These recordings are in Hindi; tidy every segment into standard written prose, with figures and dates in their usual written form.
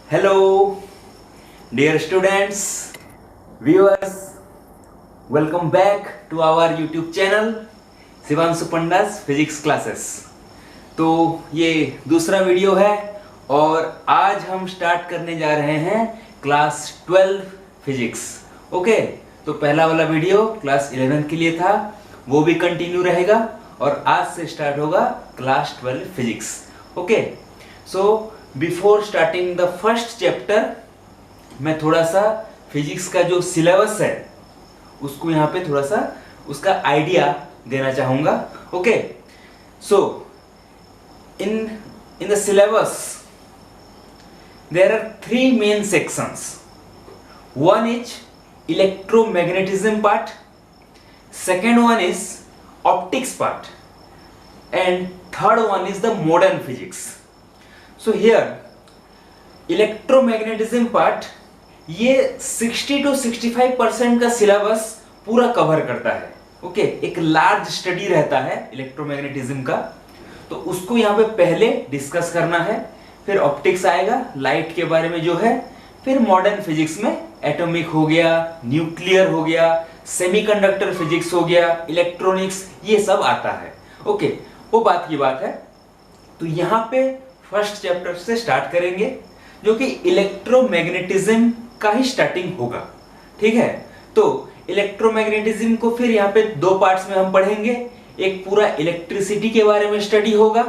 Hello, dear students, viewers, welcome back to our YouTube channel Shivanshu Panda's physics classes. तो ये दूसरा वीडियो है और आज हम स्टार्ट करने जा रहे हैं क्लास 12 फिजिक्स। ओके, तो पहला वाला वीडियो क्लास 11 के लिए था, वो भी कंटिन्यू रहेगा और आज से स्टार्ट होगा class 12 physics. Okay, so before starting the first chapter मैं थोड़ा सा फिजिक्स का जो सिलेबस है उसको यहाँ पे थोड़ा सा उसका आइडिया देना चाहूँगा। Okay, so in the syllabus there are three main sections. One is electromagnetism part, second one is optics part, and third one is the modern physics. So here electromagnetism part ये 60 to 65% का सिलेबस पूरा कवर करता है। ओके, एक लार्ज स्टडी रहता है इलेक्ट्रोमैग्नेटिज्म का, तो उसको यहाँ पे पहले डिस्कस करना है। फिर ऑप्टिक्स आएगा, लाइट के बारे में जो है, फिर मॉडर्न फिजिक्स में एटॉमिक हो गया, न्यूक्लियर हो गया, सेमीकंडक्टर फिजिक्स हो गया, इलेक्ट्रॉनिक्स, ये सब आता है। ओके, वो बात की बात है। तो यहाँ पे फर्स्ट चैप्टर से स्टार्ट करेंगे जो कि इलेक्ट्रोमैग्नेटिज्म का ही स्टार्टिंग होगा। ठीक है, तो इलेक्ट्रोमैग्नेटिज्म को फिर यहाँ पे दो पार्ट्स में हम पढ़ेंगे। एक पूरा इलेक्ट्रिसिटी के बारे में स्टडी होगा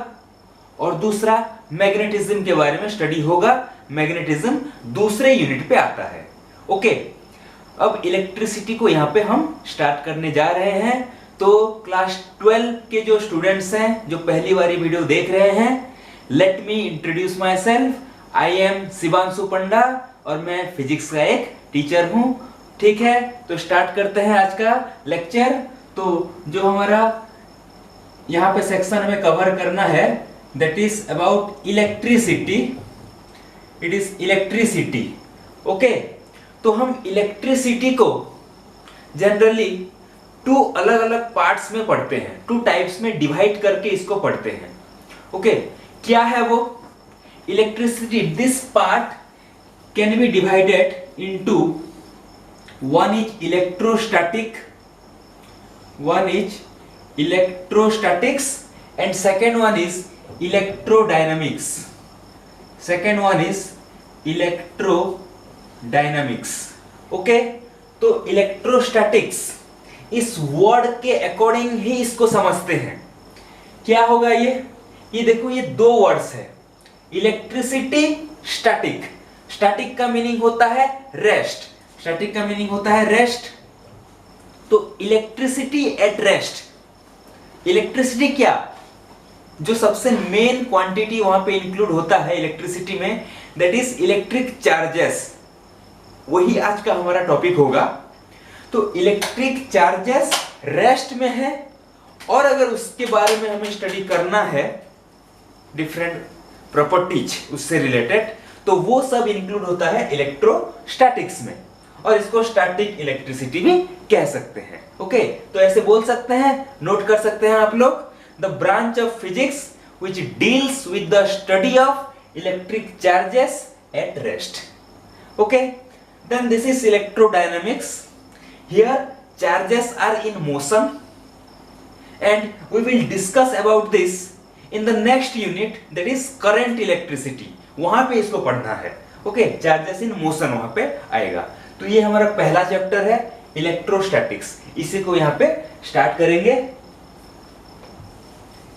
और दूसरा मैग्नेटिज्म के बारे में स्टडी होगा। मैग्नेटिज्म दूसरे यूनिट पे आता है। ओके, अब इलेक्ट्रिसिटी को यहाँ पे हम स्टार्ट करने जा रहे हैं। तो क्लास 12 के जो स्टूडेंट्स हैं जो पहली बारी वीडियो देख रहे हैं, let me introduce myself. I am Shivanshu Panda और मैं फिजिक्स का एक टीचर हूँ। ठीक है, तो स्टार्ट करते हैं आज का लेक्चर। तो जो हमारा यहाँ पे सेक्शन हमें कवर करना है that is about electricity. It is electricity. Okay, तो हम इलेक्ट्रिसिटी को जनरली टू अलग अलग पार्ट्स में पढ़ते हैं, टू टाइप्स में डिवाइड करके इसको पढ़ते हैं। ओके, क्या है वो electricity? This part can be divided into one is electrostatics and second one is electrodynamics. Okay, तो इलेक्ट्रोस्टैटिक्स इस वर्ड के अकॉर्डिंग ही इसको समझते हैं। क्या होगा ये देखो, ये दो वर्ड्स है, इलेक्ट्रिसिटी, स्टैटिक। स्टैटिक का मीनिंग होता है रेस्ट, स्टैटिक का मीनिंग होता है रेस्ट। तो इलेक्ट्रिसिटी एट रेस्ट, इलेक्ट्रिसिटी क्या, जो सबसे मेन क्वांटिटी वहां पे इंक्लूड होता है इलेक्ट्रिसिटी में, दैट इज इलेक्ट्रिक चार्जेस। वही आज का हमारा टॉपिक होगा। तो इलेक्ट्रिक चार्जेस रेस्ट में है और अगर उसके बारे में हमें स्टडी करना है डिफरेंट प्रॉपर्टीज उससे रिलेटेड, तो वो सब इंक्लूड होता है इलेक्ट्रोस्टैटिक्स में और इसको स्टैटिक इलेक्ट्रिसिटी भी कह सकते हैं। ओके, तो ऐसे बोल सकते हैं, नोट कर सकते हैं आप लोग। The branch of physics which deals with the study of electric charges at rest. Okay, then this is electrodynamics. Here charges are in motion and we will discuss about this in the next unit, that is current electricity. वहां पे इसको पढ़ना है। ओके, चार्जेस इन मोशन वहां पे आएगा। तो ये हमारा पहला चैप्टर है इलेक्ट्रोस्टैटिक्स, इसी को यहाँ पे स्टार्ट करेंगे,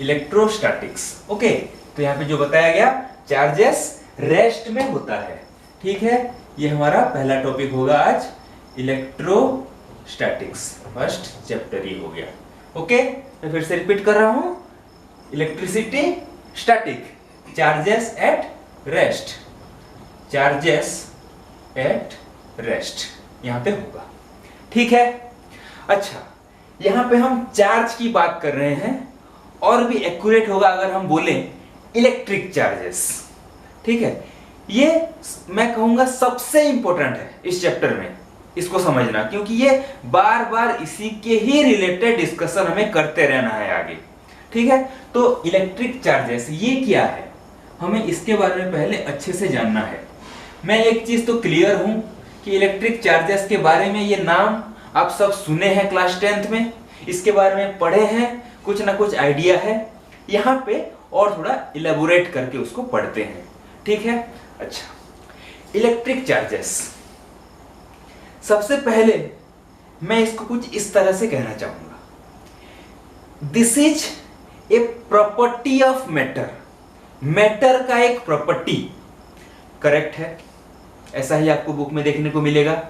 इलेक्ट्रोस्टैटिक्स। ओके, तो यहाँ पे जो बताया गया चार्जेस रेस्ट में होता है। ठीक है, ये हमारा पहला टॉपिक होगा आज, इलेक्ट्रोस्टैटिक्स। फर्स्ट चैप्टर ही हो गया। ओके, मैं फिर से रिपीट कर रहा हूं, electricity, static, charges at rest, charges at rest यहां पे होगा। ठीक है, अच्छा, यहां पे हम चार्ज की बात कर रहे हैं और भी एक्यूरेट होगा अगर हम बोले इलेक्ट्रिक चार्जेस। ठीक है, ये मैं कहूंगा सबसे इंपॉर्टेंट है इस चैप्टर में, इसको समझना, क्योंकि ये बार बार इसी के ही रिलेटेड डिस्कशन हमें करते रहना है आगे। ठीक है, तो इलेक्ट्रिक चार्जेस ये क्या है, हमें इसके बारे में पहले अच्छे से जानना है। मैं एक चीज तो क्लियर हूं कि इलेक्ट्रिक चार्जेस के बारे में ये नाम आप सब सुने हैं क्लास 10th में, इसके बारे में पढ़े हैं, कुछ ना कुछ आइडिया है। यहाँ पे और थोड़ा इलेबोरेट करके उसको पढ़ते हैं, ठीक है। अच्छा, इलेक्ट्रिक चार्जेस, सबसे पहले मैं इसको कुछ इस तरह से कहना चाहूंगा, this is a property of matter. Matter का एक प्रॉपर्टी, करेक्ट है, ऐसा ही आपको बुक में देखने को मिलेगा।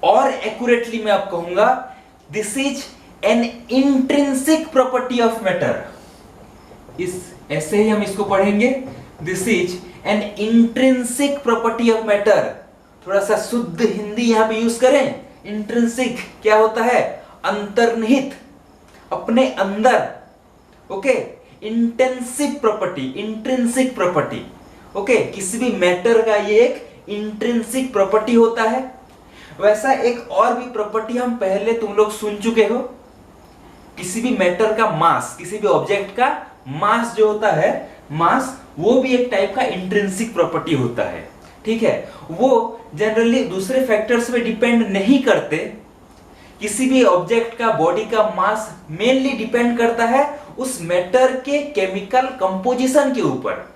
और एक्यूरेटली मैं आपको कहूंगा, this is an intrinsic property of matter. इस ऐसे ही हम इसको पढ़ेंगे, this is an intrinsic property of matter. थोड़ा सा शुद्ध हिंदी यहां पे यूज करें। इंट्रिंसिक क्या होता है? अंतर्निहित, अपने अंदर, okay. Intensive property, intrinsic property, okay. किसी भी मैटर का ये एक इंट्रिंसिक प्रॉपर्टी होता है। वैसा एक और भी प्रॉपर्टी हम पहले तुम लोग सुन चुके हो, किसी भी मैटर का मास, किसी भी ऑब्जेक्ट का मास जो होता है, मास, वो भी एक टाइप का इंट्रिंसिक प्रॉपर्टी होता है, ठीक है। वो जनरली दूसरे फैक्टर्स पे डिपेंड नहीं करते। किसी भी ऑब्जेक्ट का, बॉडी का मास मेनली डिपेंड करता है उस मैटर के केमिकल कंपोजिशन के ऊपर,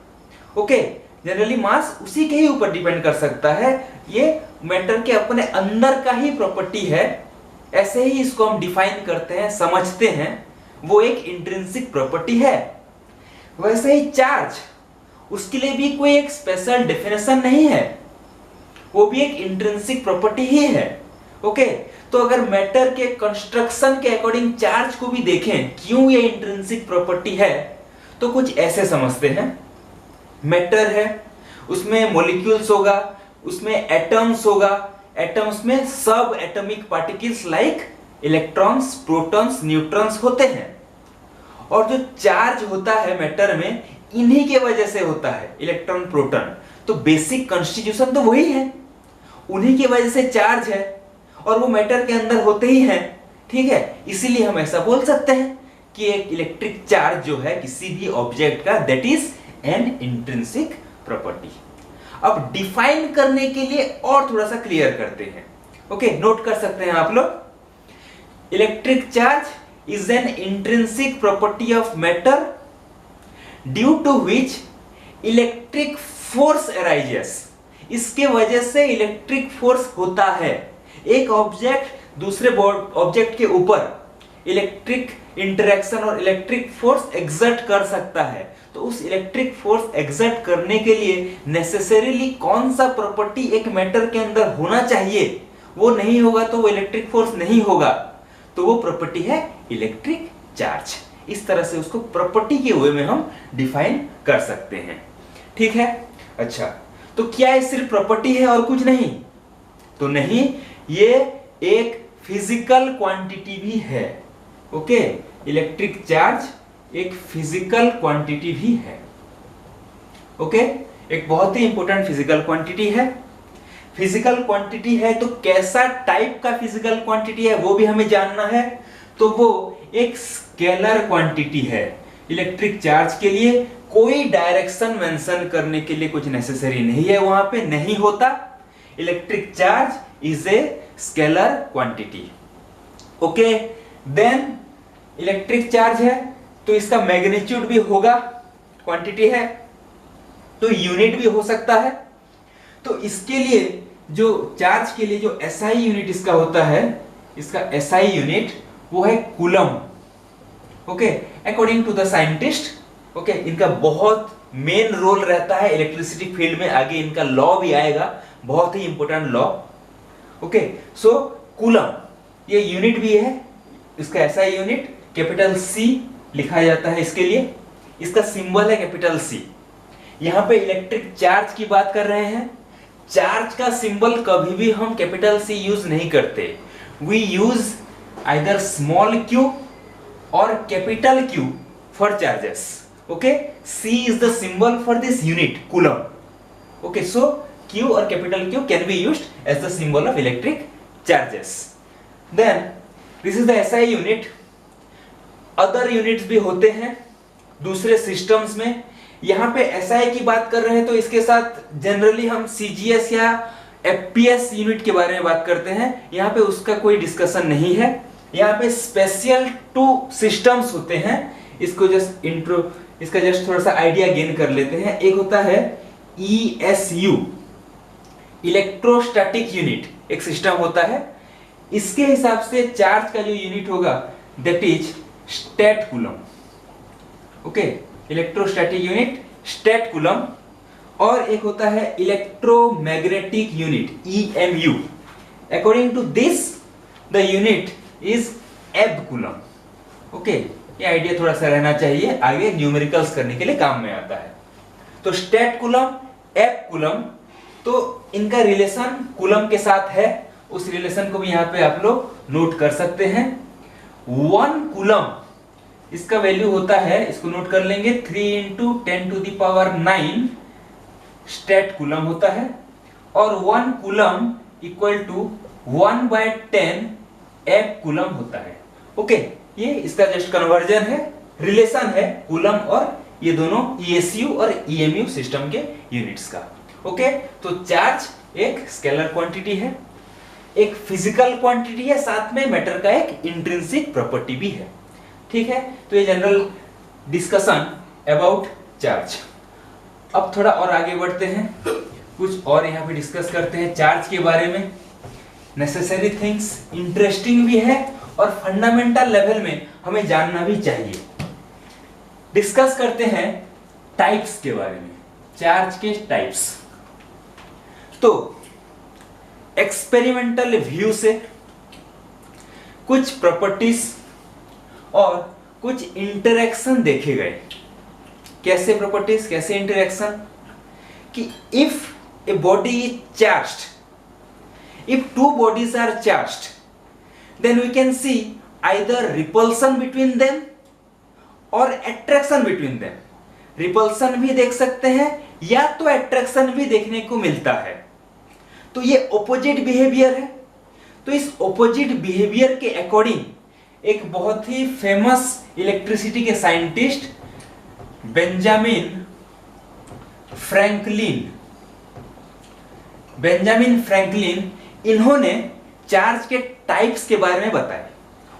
ओके। जनरली मास उसी के ही ऊपर डिपेंड कर सकता है। ये मैटर के अपने अंदर का ही प्रॉपर्टी है, ऐसे ही इसको हम डिफाइन करते हैं, समझते हैं, वो एक इंट्रिंसिक प्रॉपर्टी है। वैसे ही चार्ज, उसके लिए भी कोई एक स्पेशल डेफिनेशन नहीं है, वो भी एक इंट्रिंसिक प्रॉपर्टी ही है, ओके। तो अगर मैटर के कंस्ट्रक्शन के अकॉर्डिंग चार्ज को भी देखें, क्यों ये इंट्रिंसिक प्रॉपर्टी है, तो कुछ ऐसे समझते हैं। मैटर है, उसमें मॉलिक्यूल्स होगा, उसमें एटम्स होगा, एटम्स में सब atomic particles like electrons, protons, neutrons होते हैं। और जो चार्ज होता है मैटर में, इन्हीं के वजह से होता है, इलेक्ट्रॉन, प्रोटॉन। तो बेसिक कॉन्स्टिट्यूशन तो वही है, उन्हीं की वजह से चार्ज है, और वो मैटर के अंदर होते ही हैं, ठीक है। इसीलिए हम ऐसा बोल सकते हैं कि एक इलेक्ट्रिक चार्ज जो है किसी भी ऑब्जेक्ट का, that is an intrinsic property. अब डिफाइन करने के लिए और थोड़ा सा क्लियर करते हैं, ओके। नोट कर सकते हैं आप लोग, electric charge is an intrinsic property of matter due to which electric force arises. इसके वजह से इलेक्ट्रिक फोर्स होता है। एक ऑब्जेक्ट दूसरे ऑब्जेक्ट के ऊपर इलेक्ट्रिक इंटरेक्शन और इलेक्ट्रिक फोर्स एक्सर्ट कर सकता है। तो उस इलेक्ट्रिक फोर्स एक्सर्ट करने के लिए नेसेसरीली कौन सा प्रॉपर्टी एक मैटर के अंदर होना चाहिए, वो नहीं होगा तो वो इलेक्ट्रिक फोर्स नहीं होगा, तो वो प्रॉपर्टी है इलेक्ट्रिक चार्ज। इस तरह से उसको प्रॉपर्टी के वे में हम डिफाइन कर सकते हैं, ठीक है। अच्छा, तो क्या ये सिर्फ प्रॉपर्टी है और कुछ नहीं? तो नहीं, ये एक फिजिकल क्वांटिटी भी है, ओके। इलेक्ट्रिक चार्ज एक फिजिकल क्वांटिटी भी है, ओके। एक बहुत ही इंपॉर्टेंट फिजिकल क्वांटिटी है। फिजिकल क्वांटिटी है तो कैसा टाइप का फिजिकल क्वांटिटी है वो भी हमें जानना है। तो वो एक स्केलर क्वांटिटी है। इलेक्ट्रिक चार्ज के लिए कोई डायरेक्शन मेंशन करने के लिए कुछ नेसेसरी नहीं है, वहां पे नहीं होता। Electric charge is a scalar quantity, okay. Then electric charge है तो इसका मैग्नीट्यूड भी होगा, क्वांटिटी है तो यूनिट भी हो सकता है। तो इसके लिए जो चार्ज के लिए जो एसआई यूनिट इसका होता है, इसका एसआई यूनिट वो है coulomb, okay. According to the scientist, okay, इनका बहुत मेन रोल रहता है इलेक्ट्रिसिटी फील्ड में। आगे इनका लॉ भी आएगा, बहुत ही इंपॉर्टेंट लॉ, ओके। सो कूलम ये यूनिट भी है, इसका एसआई यूनिट कैपिटल सी लिखा जाता है इसके लिए। इसका सिंबल है कैपिटल सी। यहां पे इलेक्ट्रिक चार्ज की बात कर रहे हैं। चार्ज का सिंबल कभी भी हम कैपिटल सी यूज नहीं करते। We use either small Q और capital Q for charges, okay. C is the symbol for this unit coulomb, okay. So Q और capital Q can be used as the symbol of electric charges. Then this is the SI unit. Other units भी होते हैं दूसरे सिस्टम्स में। यहाँ पे SI की बात कर रहे हैं तो इसके साथ जनरली हम CGS या FPS यूनिट के बारे में बात करते हैं। यहाँ पे उसका कोई डिस्कशन नहीं है। यहाँ पे स्पेशल 2 सिस्टम्स होते हैं। इसको इसका जस्ट थोड़ा सा आइडिया गेन कर लेते हैं। एक होता है ESU, इलेक्ट्रोस्टैटिक यूनिट, एक सिस्टम होता है। इसके हिसाब से चार्ज का जो यूनिट होगा that is stat coulomb. Okay, electrostatic unit stat coulomb. और एक होता है electromagnetic unit EMU। According to this the unit is ab coulomb. Okay, ये आइडिया थोड़ा सा रहना चाहिए, आगे न्यूमेरिकल्स करने के लिए काम में आता है। तो स्टेट कूलम, एब कूलम, तो इनका रिलेशन कूलम के साथ है। उस रिलेशन को भी यहाँ पे आप लोग नोट कर सकते हैं। 1 कूलम, इसका वैल्यू होता है, इसको नोट कर लेंगे, 3 × 10⁹ स्टेट कूलम होता है। और 1 कूलम इक्वल टू 1/10 एब कूलम होता है। ओके, ये इसका जस्ट कन्वर्जन है, रिलेशन है कूलम और ये दोनों ESU और EMU सिस्टम के यूनिट्स का। ओके, तो चार्ज एक स्केलर क्वांटिटी है, एक फिजिकल क्वांटिटी है, साथ में मैटर का एक इंट्रिंसिक प्रॉपर्टी भी है। ठीक है, तो ये जनरल डिस्कशन अबाउट चार्ज। अब थोड़ा और आगे बढ़ते हैं, कुछ और यहाँ पे डिस्कस करते हैं चार्ज के बारे में। नेसेसरी थिंग्स, इंटरेस्टिंग भी है और फंडामेंटल लेवल में हमें जानना भी चाहिए। डिस्कस करते हैं टाइप्स के बारे में, चार्ज के टाइप्स। तो एक्सपेरिमेंटल व्यू से कुछ प्रॉपर्टीज और कुछ इंटरेक्शन देखे गए। कैसे प्रॉपर्टीज, कैसे इंटरेक्शन? कि if a body is charged, if 2 bodies are charged, then we can see either repulsion between them or attraction between them. Repulsion भी देख सकते हैं या तो attraction भी देखने को मिलता है। तो ये opposite behavior है। तो इस opposite behavior के अकॉर्डिंग एक बहुत ही फेमस इलेक्ट्रिसिटी के साइंटिस्ट बेंजामिन फ्रैंकलिन, इन्होंने चार्ज के टाइप्स के बारे में बताया।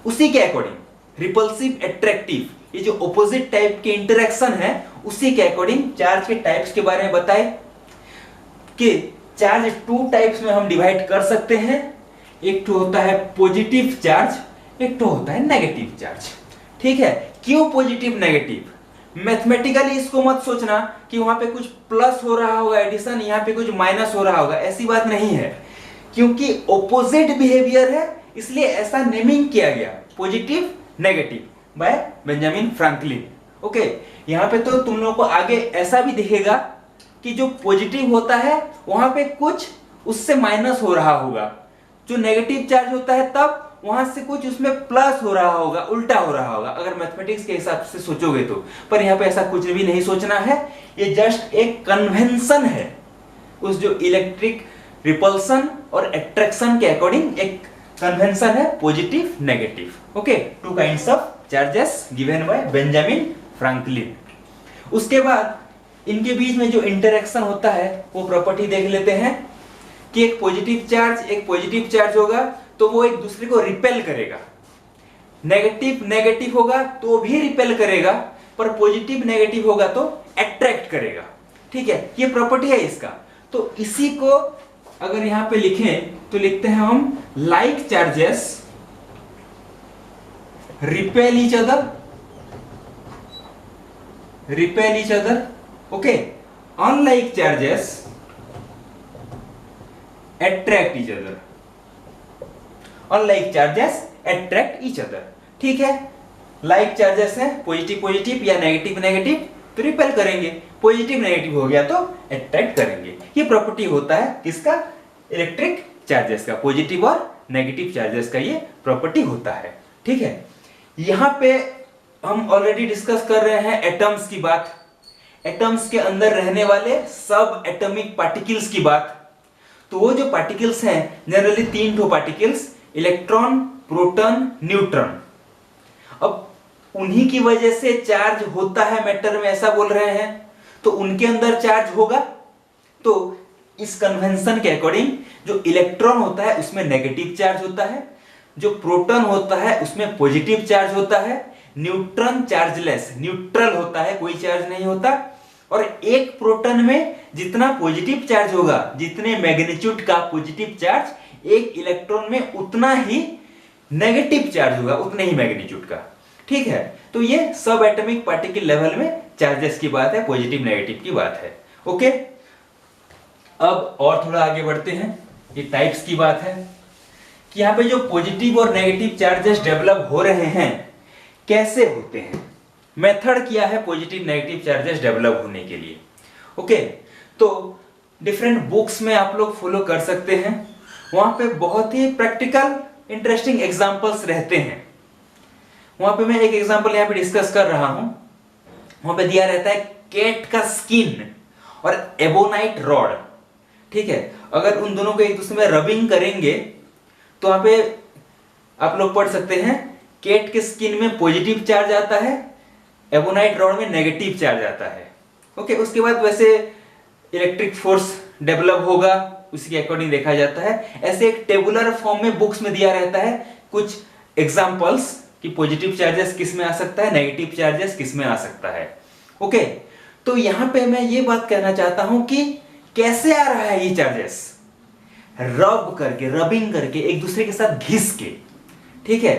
उसी के अकॉर्डिंग रिपल्सिव, एट्रैक्टिव, ये जो ऑपोजिट टाइप के इंटरेक्शन है, उसी के अकॉर्डिंग चार्ज के टाइप्स के बारे में बताए कि चार्ज 2 टाइप्स में हम डिवाइड कर सकते हैं। एक तो होता है पॉजिटिव चार्ज, एक तो होता है नेगेटिव चार्ज। ठीक है, क्यों पॉजिटिव नेगेटिव? मैथमेटिकली इसको मत सोचना कि वहां पे कुछ प्लस हो रहा होगा एडिशन, यहाँ पे कुछ माइनस हो रहा होगा, ऐसी बात नहीं है। क्योंकि ऑपोजिट बिहेवियर है इसलिए ऐसा नेमिंग किया गया, positive negative, bye Benjamin Franklin. Okay, यहाँ पे तो तुम लोगों को आगे ऐसा भी दिखेगा कि जो पॉजिटिव होता है वहां पे कुछ उससे माइनस हो रहा होगा, जो नेगेटिव चार्ज होता है तब वहां से कुछ उसमें प्लस हो रहा होगा, उल्टा हो रहा होगा, अगर मैथमेटिक्स के हिसाब से सोचोगे तो। पर यहाँ पे ऐसा कुछ भी नहीं सोचना है, ये जस्ट एक कन्वेंशन है उस जो इलेक्ट्रिक रिपल्सन और अट्रैक्शन के अकॉर्डिंग एक कन्वेंशन है, positive negative. Okay, 2 kinds of charges given by Benjamin Franklin. उसके बाद इनके बीच में जो इंटरेक्शन होता है वो प्रॉपर्टी देख लेते हैं कि एक पॉजिटिव चार्ज होगा तो वो एक दूसरे को रिपेल करेगा, नेगेटिव होगा तो भी रिपेल करेगा, पर पॉजिटिव नेगेटिव होगा तो अट्रैक्ट करेगा। ठीक है, ये प्रॉपर्टी है इसका। तो इसी को अगर यहां पे लिखें तो लिखते हैं हम like charges repel each other, okay, unlike charges attract each other, unlike charges attract each other. ठीक है, लाइक चार्जेस है पॉजिटिव या नेगेटिव तो रिपेल करेंगे, पॉजिटिव नेगेटिव हो गया तो अट्रैक्ट करेंगे। ये प्रॉपर्टी होता है किसका? इलेक्ट्रिक चार्जेस का, पॉजिटिव और नेगेटिव चार्जेस का ये प्रॉपर्टी होता है। ठीक है, यहां पे हम ऑलरेडी डिस्कस कर रहे हैं एटम्स की बात, एटम्स के अंदर रहने वाले सब एटॉमिक पार्टिकल्स की बात। तो वो जो पार्टिकल्स हैं जनरली 3 ठो पार्टिकल्स, इलेक्ट्रॉन, प्रोटॉन, न्यूट्रॉन। अब उन्हीं की वजह से चार्ज होता है मैटर में, ऐसा बोल रहे हैं। तो उनके अंदर चार्ज होगा। तो इस कन्वेंशन के अकॉर्डिंग जो इलेक्ट्रॉन होता है उसमें नेगेटिव चार्ज होता है, जो प्रोटॉन होता है उसमें पॉजिटिव चार्ज होता है, न्यूट्रॉन चार्जलेस, न्यूट्रल होता है, कोई चार्ज नहीं होता। और एक प्रोटॉन में जितना पॉजिटिव चार्ज होगा, जितने मैग्नीट्यूड का पॉजिटिव चार्ज, एक इलेक्ट्रॉन में उतना ही नेगेटिव चार्ज होगा, उतने ही मैग्नीट्यूड का। ठीक है, तो ये सब एटॉमिक पार्टिकल लेवल में चार्जेस की बात है, पॉजिटिव नेगेटिव की बात है। ओके, अब और थोड़ा आगे बढ़ते हैं, ये टाइप्स की बात है कि यहाँ पे जो पॉजिटिव और नेगेटिव चार्जेस डेवलप हो रहे हैं कैसे होते हैं, मेथड क्या है पॉजिटिव नेगेटिव चार्जेस डेवलप होने के लिए। ओके, तो डिफरेंट बुक्स में आप लोग फॉलो कर सकते हैं, वहां पे बहुत ही प्रैक्टिकल इंटरेस्टिंग एग्जांपल्स रहते हैं। वहां पे मैं एक एग्जांपल यहाँ पे डिस्कस कर रहा हूं, वहां पे दिया रहता है कैट का स्किन और एबोनाइट रॉड। ठीक है, अगर उन दोनों को एक दूसरे में रबिंग करेंगे तो वहां पे आप लोग पढ़ सकते हैं कैट के स्किन में पॉजिटिव चार्ज आता है, एबोनाइट रॉड में नेगेटिव चार्ज आता है। ओके, उसके बाद वैसे इलेक्ट्रिक फोर्स डेवलप होगा, उसी के अकॉर्डिंग देखा जाता है। ऐसे एक टेबुलर फॉर्म में बुक्स में दिया रहता है कुछ एग्जांपल्स कि पॉजिटिव चार्जेस किस में आ सकता है, नेगेटिव चार्जेस किस में आ सकता है। ओके, तो यहां पे मैं ये बात कहना चाहता हूं कि कैसे आ रहा है ये चार्जेस, रब करके, रबिंग करके, एक दूसरे के साथ घिस के। ठीक है,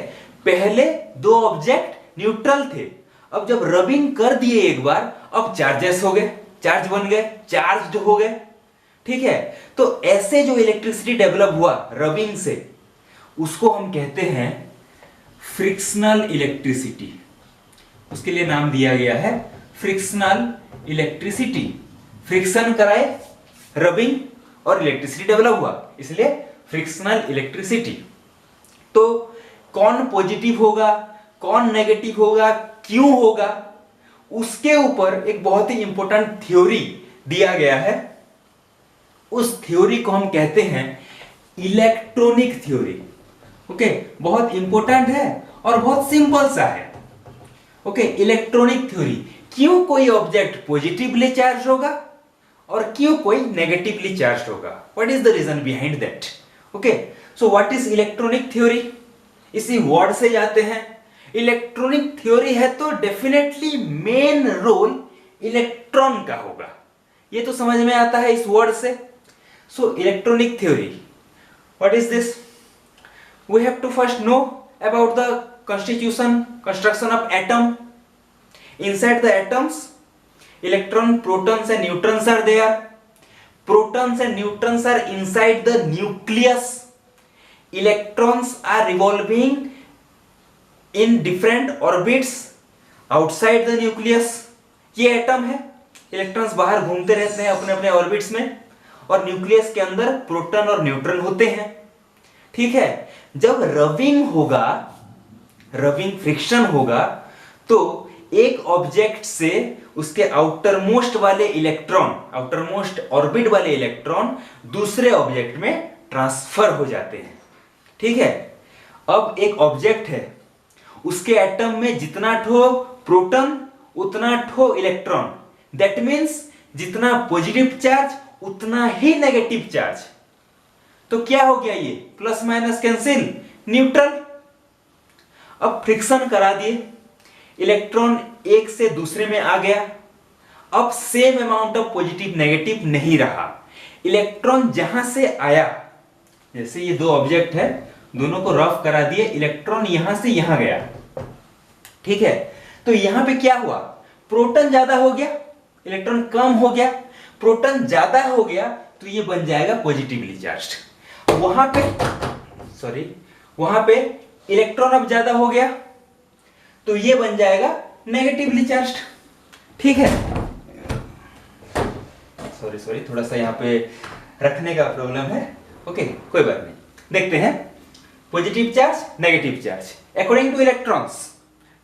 पहले दो ऑब्जेक्ट न्यूट्रल थे, अब जब रबिंग कर दिए एक बार, अब चार्जेस हो गए, चार्ज बन गए, चार्ज्ड हो गए। ठीक है, तो ऐसे जो इलेक्ट्रिसिटी डेवलप हुआ रबिंग से, उसको हम कहते हैं फ्रिक्शनल इलेक्ट्रिसिटी। उसके लिए नाम दिया गया है फ्रिक्शनल इलेक्ट्रिसिटी। फ्रिक्शन कराए, रबिंग और इलेक्ट्रिसिटी डेवलप हुआ, इसलिए फ्रिक्शनल इलेक्ट्रिसिटी। तो कौन पॉजिटिव होगा, कौन नेगेटिव होगा, क्यों होगा, उसके ऊपर एक बहुत ही इंपॉर्टेंट थ्योरी दिया गया है। उस थ्योरी को हम कहते हैं इलेक्ट्रॉनिक थ्योरी। ओके, बहुत इंपॉर्टेंट है और बहुत सिंपल सा है। ओके, इलेक्ट्रॉनिक थ्योरी, क्यों कोई ऑब्जेक्ट पॉजिटिवली चार्ज होगा और क्यों कोई नेगेटिवली चार्ज होगा, what is the reason behind that. Okay, so what is electronic theory, इसी वर्ड से जाते हैं। इलेक्ट्रॉनिक थ्योरी है तो डेफिनेटली मेन रोल इलेक्ट्रॉन का होगा, ये तो समझ में आता है इस वर्ड से। So electronic theory, what is this, we have to first know about the construction of atom. Inside the atoms, electron, protons and neutrons are there. Protons and neutrons are inside the nucleus. Electrons are revolving in different orbits outside the nucleus. ये एटम है, इलेक्ट्रॉन्स बाहर घूमते रहते हैं अपने अपने ऑर्बिट्स में, और न्यूक्लियस के अंदर प्रोटॉन और न्यूट्रॉन होते हैं। ठीक है, जब रबिंग होगा, रबिंग फ्रिक्शन होगा, तो एक ऑब्जेक्ट से उसके आउटर मोस्ट वाले इलेक्ट्रॉन, आउटर मोस्ट ऑर्बिट वाले इलेक्ट्रॉन दूसरे ऑब्जेक्ट में ट्रांसफर हो जाते हैं। ठीक है, अब एक ऑब्जेक्ट है, उसके एटम में जितना ठो प्रोटॉन उतना ठो इलेक्ट्रॉन, दैट मीन्स जितना पॉजिटिव चार्ज उतना ही नेगेटिव चार्ज। तो क्या हो गया, ये प्लस माइनस कैंसिल, न्यूट्रल। अब फ्रिक्शन करा दिए, इलेक्ट्रॉन एक से दूसरे में आ गया, अब same amount of positive negative नहीं रहा। इलेक्ट्रॉन जहां से आया, जैसे ये दो ऑब्जेक्ट है, दोनों को रफ करा दिए, इलेक्ट्रॉन यहां से यहां गया। ठीक है, तो यहां पे क्या हुआ, प्रोटॉन ज्यादा हो गया, इलेक्ट्रॉन कम हो गया। प्रोटॉन ज्यादा हो गया तो ये बन जाएगा पॉजिटिवली चार्ज्ड। वहां पे इलेक्ट्रॉन अब ज्यादा हो गया तो ये बन जाएगा नेगेटिवली चार्ज्ड। ठीक है, सॉरी थोड़ा सा यहाँ पे रखने का प्रॉब्लम है। ओके, कोई बात नहीं, देखते हैं positive charge, negative charge according two electrons.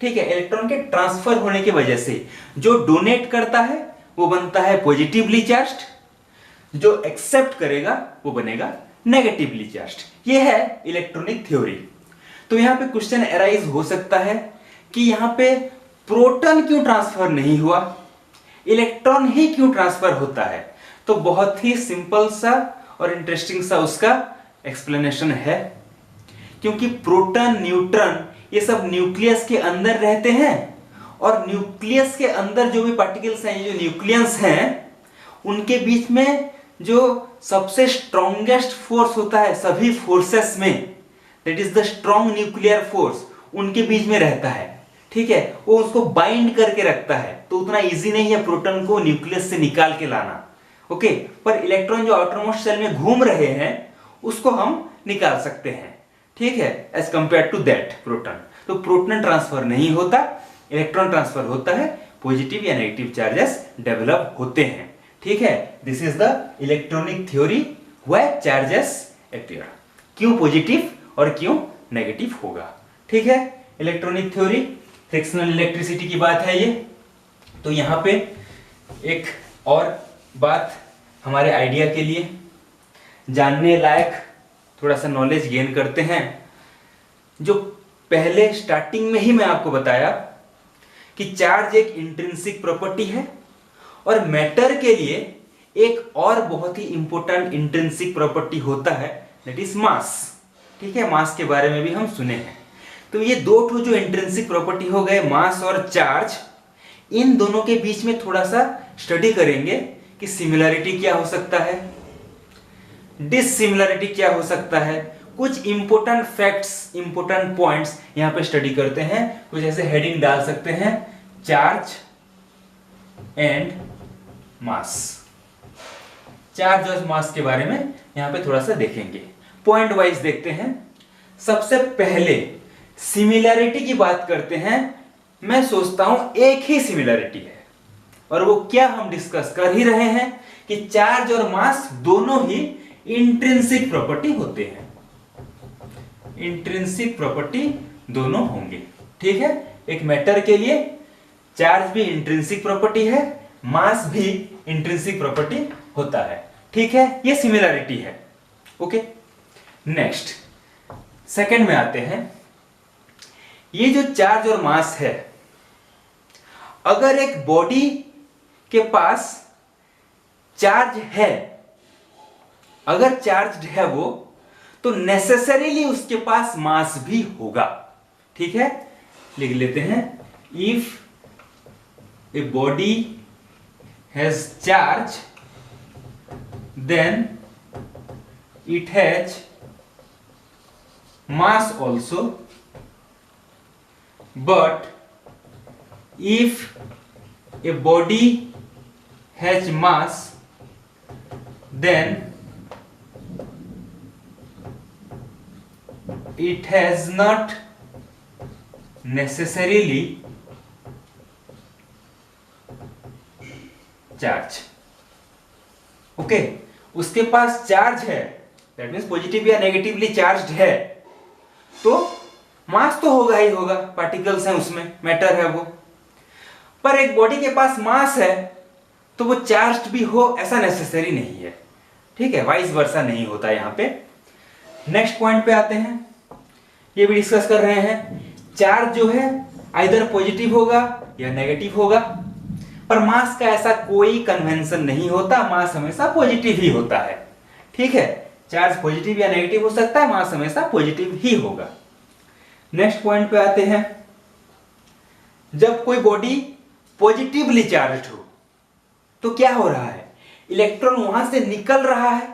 ठीक है, इलेक्ट्रॉन के ट्रांसफर होने की वजह से जो डोनेट करता है वो बनता है पॉजिटिवली चार्ज्ड, जो एक्सेप्ट करेगा वो बनेगा नेगेटिवली चार्ज्ड। ये है इलेक्ट्रॉनिक थ्योरी। तो यहां पे क्वेश्चन अराइज हो सकता है कि यहां पे प्रोटॉन क्यों ट्रांसफर नहीं हुआ, इलेक्ट्रॉन ही क्यों ट्रांसफर होता है? तो बहुत ही सिंपल सा और इंटरेस्टिंग सा उसका एक्सप्लेनेशन है। क्योंकि प्रोटॉन, न्यूट्रॉन ये सब न्यूक्लियस के अंदर रहते हैं, और न्यूक्लियस के अंदर जो भी पार्टिकल्स हैं, जो न्यूक्लियस हैं, उनके बीच में जो सबसे स्ट्रॉन्गेस्ट फोर्स होता है सभी फोर्सेस में, that is the strong nuclear force, उनके बीच में रहता है। ठीक है, वो उसको बाइंड करके रखता है। तो उतना इजी नहीं है प्रोटॉन को न्यूक्लियस से निकाल के लाना। ओके, पर इलेक्ट्रॉन जो आउटरमोस्ट शेल में घूम रहे हैं उसको हम निकाल सकते हैं। ठीक है, as compare to that proton. तो प्रोटॉन ट्रांसफर नहीं होता, इलेक्ट्रॉन ट्रांसफर होता है, पॉजिटिव या नेगेटिव चार्जेस डेवलप होते हैं। ठीक है, this is the electronic theory why charges appear. क्यों पॉजिटिव और क्यों नेगेटिव होगा। ठीक है, इलेक्ट्रॉनिक थ्योरी, फ्रिक्शनल इलेक्ट्रिसिटी की बात है ये। तो यहां पे एक और बात हमारे आइडिया के लिए जानने लायक थोड़ा सा नॉलेज गेन करते हैं। जो पहले स्टार्टिंग में ही मैं आपको बताया कि चार्ज एक इंट्रिंसिक प्रॉपर्टी है, और मैटर के लिए एक और बहुत ही इंपॉर्टेंट इंट्रिंसिक प्रॉपर्टी होता है, दैट इज मास। ठीक है, मास के बारे में भी हम सुने हैं। तो ये दो ठो जो इंट्रिंसिक प्रॉपर्टी हो गए, मास और चार्ज, इन दोनों के बीच में थोड़ा सा स्टडी करेंगे कि सिमिलरिटी क्या हो सकता है, डिसिमिलरिटी क्या हो सकता है, कुछ इंपॉर्टेंट फैक्ट्स, इंपॉर्टेंट पॉइंट्स यहां पे स्टडी करते हैं। कुछ ऐसे हेडिंग डाल सकते हैं, चार्ज एंड मास। चार्ज और मास के बारे में यहां पे थोड़ा सा देखेंगे, पॉइंट वाइज देखते हैं। सबसे पहले सिमिलरिटी की बात करते हैं। मैं सोचता हूं एक ही सिमिलरिटी है, और वो क्या हम डिस्कस कर ही रहे हैं कि चार्ज और मास दोनों ही इंट्रिंसिक प्रॉपर्टी होते हैं। इंट्रिंसिक प्रॉपर्टी दोनों होंगे। ठीक है, एक मैटर के लिए चार्ज भी इंट्रिंसिक प्रॉपर्टी है, मास भी इंट्रिंसिक प्रॉपर्टी होता है। ठीक है, ये सिमिलरिटी है। ओके, नेक्स्ट सेकंड में आते हैं। ये जो चार्ज और मास है, अगर एक बॉडी के पास चार्ज है, अगर चार्ज्ड है वो, तो नेसेसरीली उसके पास मास भी होगा। ठीक है, लिख लेते हैं, if a body has charge then it has mass also, but if a body has mass then it has not necessarily charge. Okay, उसके पास चार्ज है, दैट मीन्स पॉजिटिव या नेगेटिवली चार्ज्ड है, तो मास तो होगा ही होगा, पार्टिकल्स हैं उसमें, मैटर है वो। पर एक बॉडी के पास मास है तो वो चार्ज्ड भी हो ऐसा नेसेसरी नहीं है। ठीक है, वाइस वर्सा नहीं होता यहां पे। नेक्स्ट पॉइंट पे आते हैं, ये भी डिस्कस कर रहे हैं। चार्ज जो है आइदर पॉजिटिव होगा या नेगेटिव होगा, पर मास का ऐसा कोई कन्वेंशन नहीं होता, मास हमेशा पॉजिटिव ही होता है। ठीक है, चार्ज पॉजिटिव या नेगेटिव हो सकता है, मास हमेशा पॉजिटिव ही होगा। नेक्स्ट पॉइंट पे आते हैं, जब कोई बॉडी पॉजिटिवली चार्ज्ड हो तो क्या हो रहा है, इलेक्ट्रॉन वहां से निकल रहा है,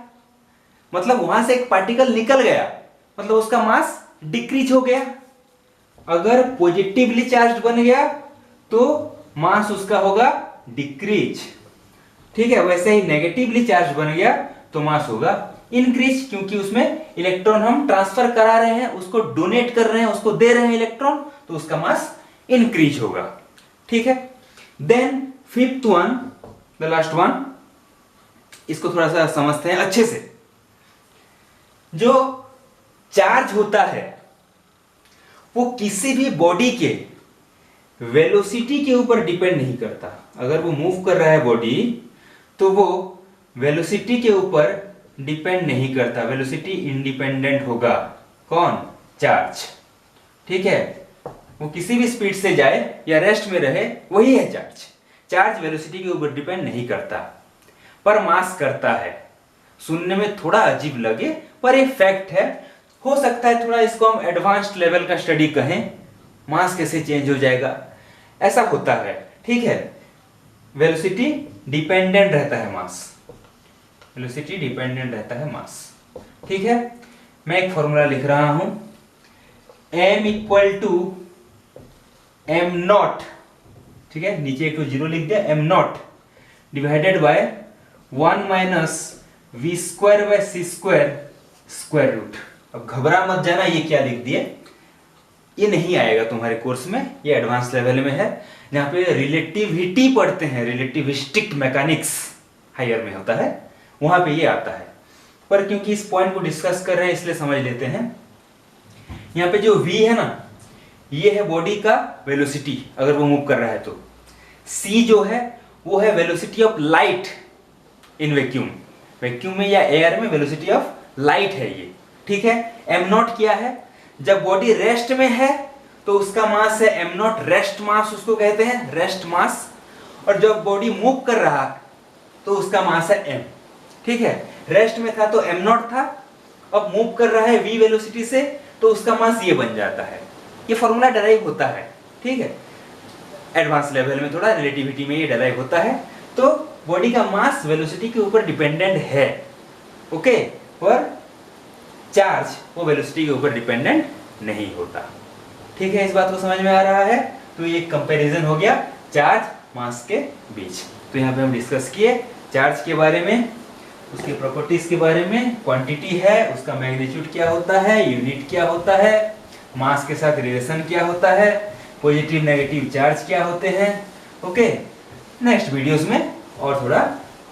मतलब वहां से एक पार्टिकल निकल गया, मतलब उसका मास डिक्रीज हो गया। अगर पॉजिटिवली चार्ज बन गया तो मास उसका होगा डिक्रीज। ठीक है, वैसे ही नेगेटिवली चार्ज बन गया तो मास होगा इंक्रीज, क्योंकि उसमें इलेक्ट्रॉन हम ट्रांसफर करा रहे हैं, उसको डोनेट कर रहे हैं, उसको दे रहे हैं इलेक्ट्रॉन, तो उसका मास इंक्रीज होगा। ठीक है, then fifth one, the last one, इसको थोड़ा सा समझते हैं अच्छे से। जो चार्ज होता है वो किसी भी बॉडी के वेलोसिटी के ऊपर डिपेंड नहीं करता। अगर वो मूव कर रहा है बॉडी तो वो वेलोसिटी के ऊपर डिपेंड नहीं करता, वेलोसिटी इंडिपेंडेंट होगा। कौन? चार्ज। ठीक है, वो किसी भी स्पीड से जाए या रेस्ट में रहे, वही है चार्ज। चार्ज वेलोसिटी के ऊपर डिपेंड नहीं करता, पर मास करता है। सुनने में थोड़ा अजीब लगे पर ये फैक्ट है। हो सकता है थोड़ा इसको हम एडवांस्ड लेवल का स्टडी कहें, मास कैसे चेंज हो जाएगा, ऐसा होता है। ठीक है, वेलोसिटी डिपेंडेंट रहता है मास, वेलोसिटी डिपेंडेंट रहता है मास। ठीक है, मैं एक फॉर्मूला लिख रहा हूं, m equal to m naught, ठीक है, नीचे एक तो जीरो लिख दिया, m naught divided by 1 minus v square by c square square root. अब घबरा मत जाना ये क्या लिख दिए, ये नहीं आएगा तुम्हारे कोर्स में, ये एडवांस लेवल में है। जहां पे रिलेटिविटी पढ़ते हैं, रिलेटिविस्टिक मैकेनिक्स हायर में होता है, वहां पे ये आता है। पर क्योंकि इस पॉइंट को डिस्कस कर रहे हैं इसलिए समझ लेते हैं। यहाँ पे जो v है ना, ये है बॉडी का वेलोसिटी अगर वो मूव कर रहा है तो। c जो है वो है velocity of light in vacuum, vacuum में या एयर में वेलोसिटी ऑफ लाइट है ये। ठीक है, m नॉट क्या है, जब बॉडी रेस्ट में है तो उसका मास है m नॉट, रेस्ट मास उसको कहते हैं, रेस्ट मास। और जब बॉडी मूव कर रहा तो उसका मास है m। ठीक है, रेस्ट में था तो m नॉट था, अब मूव कर रहा है v वेलोसिटी से तो उसका मास ये बन जाता है। ये फॉर्मूला डराइव होता है। ठीक है, एडवांस लेवल में थोड़ा रिलेटिविटी में ये डराइव होता है। तो बॉडी का मास वेलोसिटी के ऊपर डिपेंडेंट है, ओके, पर चार्ज वो वेलोसिटी के ऊपर डिपेंडेंट नहीं होता। ठीक है, इस बात को समझ में आ रहा है। तो ये कंपैरिजन हो गया चार्ज मास के बीच। तो यहाँ पे हम डिस्कस किए चार्ज के बारे में, उसकी प्रॉपर्टीज के बारे में, क्वांटिटी है, उसका मैग्नीट्यूड क्या होता है, यूनिट क्या होता है, मास के साथ रिलेशन क्या होता है, पॉजिटिव नेगेटिव चार्ज क्या होते हैं। ओके, नेक्स्ट वीडियोस में और थोड़ा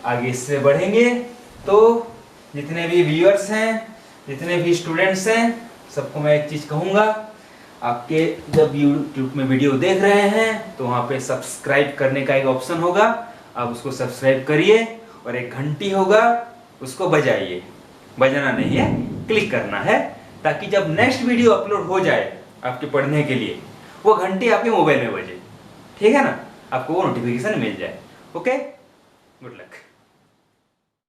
आगे इससे बढ़ेंगे। तो जितने भी व्यूअर्स हैं, जितने भी स्टूडेंट्स हैं, सबको मैं एक चीज कहूँगा, आपके जब यूट्यूब में वीडियो देख रहे हैं तो वहाँ पे सब्सक्राइब करने का एक ऑप्शन होगा, आप उसको सब्सक्राइब करिए और एक घंटी होगा उसको बजाइए, बजाना नहीं है, क्लिक करना है, ताकि जब नेक्स्ट वीडियो अपलोड हो जाए आपके पढ़ने के लिए वो घंटी आपके मोबाइल में बजे। ठीक है ना, आपको वो नोटिफिकेशन मिल जाए। Okay, good luck.